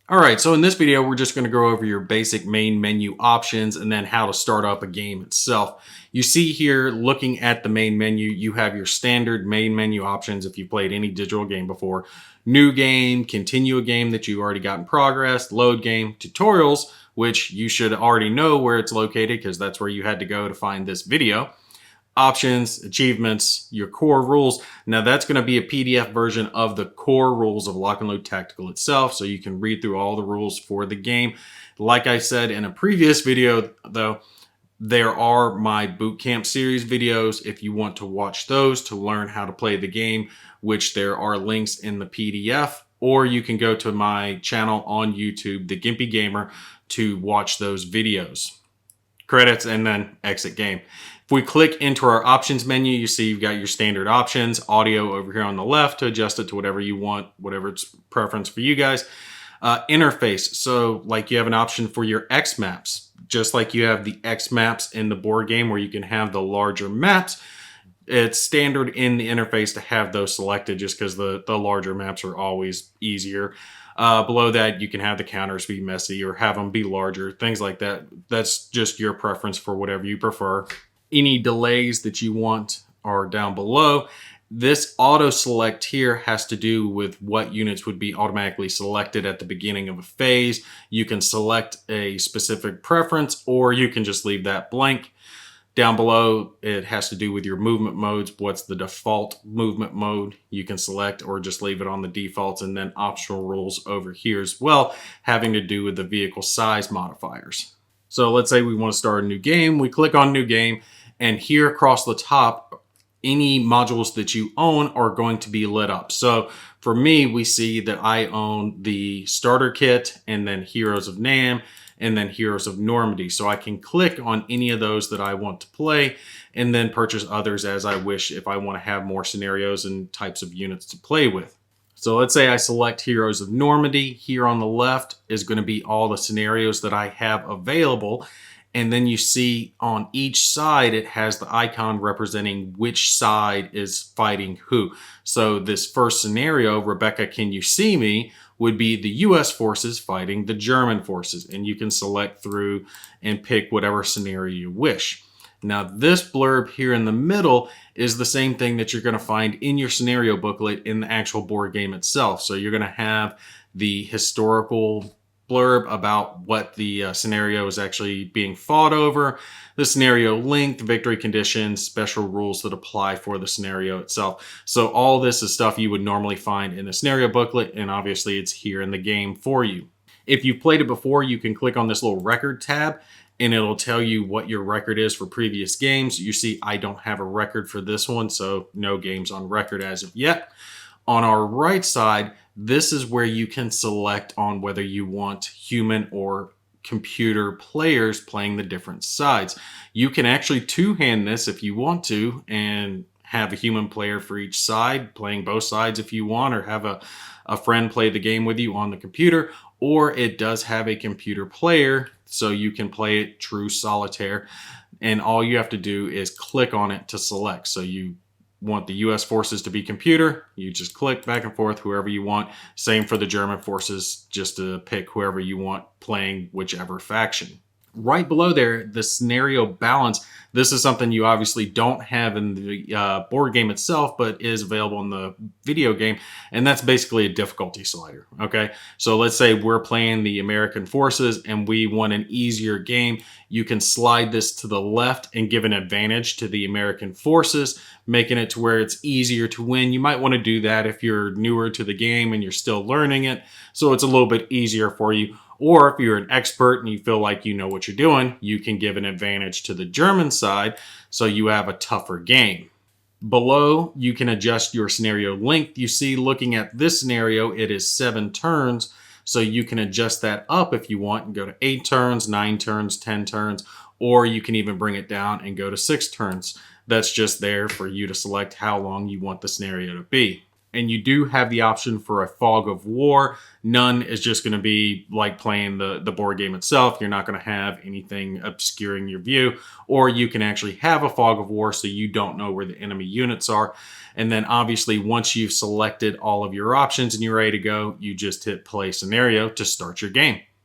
All right, so in this video, we're just going to go over your basic main menu options and then how to start up a game itself. You see here, looking at the main menu, you have your standard main menu options if you played any digital game before. New game, continue a game that you already got in progress, load game, tutorials, which you should already know where it's located because that's where you had to go to find this video. Options, achievements, your core rules. Now that's going to be a PDF version of the core rules of Lock and Load Tactical itself, so you can read through all the rules for the game. Like I said in a previous video, though, there are my Bootcamp series videos if you want to watch those to learn how to play the game, which there are links in the PDF, or you can go to my channel on YouTube, The Gimpy Gamer, to watch those videos. Credits and then exit game. If we click into our options menu, you see you've got your standard options, audio over here on the left to adjust it to whatever you want, whatever it's preference for you guys. Interface, so like you have an option for your X maps, just like you have the X maps in the board game where you can have the larger maps. It's standard in the interface to have those selected just because the larger maps are always easier. Below that, you can have the counters be messy or have them be larger, things like that. That's just your preference for whatever you prefer. Any delays that you want are down below. This auto select here has to do with what units would be automatically selected at the beginning of a phase. You can select a specific preference or you can just leave that blank. Down below, it has to do with your movement modes. What's the default movement mode you can select or just leave it on the defaults, and then optional rules over here as well, having to do with the vehicle size modifiers. So let's say we want to start a new game. We click on new game, and here across the top, any modules that you own are going to be lit up. So for me, we see that I own the starter kit and then Heroes of NAM and then Heroes of Normandy. So I can click on any of those that I want to play and then purchase others as I wish if I want to have more scenarios and types of units to play with. So let's say I select Heroes of Normandy. Here on the left is going to be all the scenarios that I have available. And then you see on each side, it has the icon representing which side is fighting who. So this first scenario, Rebecca, can you see me, would be the US forces fighting the German forces. And you can select through and pick whatever scenario you wish. Now this blurb here in the middle is the same thing that you're going to find in your scenario booklet in the actual board game itself. So you're going to have the historical blurb about what the scenario is actually being fought over, the scenario length, victory conditions, special rules that apply for the scenario itself. So all this is stuff you would normally find in the scenario booklet, and obviously it's here in the game for you. If you've played it before, you can click on this little record tab and it'll tell you what your record is for previous games. You see I don't have a record for this one, so no games on record as of yet. On our right side, this is where you can select on whether you want human or computer players playing the different sides. You can actually two-hand this if you want to and have a human player for each side, playing both sides if you want, or have a friend play the game with you on the computer, or it does have a computer player, so you can play it true solitaire, and all you have to do is click on it to select. So you want the US forces to be computer, you just click back and forth whoever you want. Same for the German forces, just to pick whoever you want playing whichever faction. Right below there, the scenario balance. This is something you obviously don't have in the board game itself, but is available in the video game. And that's basically a difficulty slider. Okay, so let's say we're playing the American forces and we want an easier game. You can slide this to the left and give an advantage to the American forces, making it to where it's easier to win. You might want to do that if you're newer to the game and you're still learning it, so it's a little bit easier for you. Or if you're an expert and you feel like you know what you're doing, you can give an advantage to the German side so you have a tougher game. Below, you can adjust your scenario length. You see, looking at this scenario, it is 7 turns. So you can adjust that up if you want and go to 8 turns, 9 turns, 10 turns, or you can even bring it down and go to 6 turns. That's just there for you to select how long you want the scenario to be. And you do have the option for a fog of war. None is just going to be like playing the board game itself. You're not going to have anything obscuring your view, or you can actually have a fog of war so you don't know where the enemy units are. And then obviously once you've selected all of your options and you're ready to go, you just hit play scenario to start your game.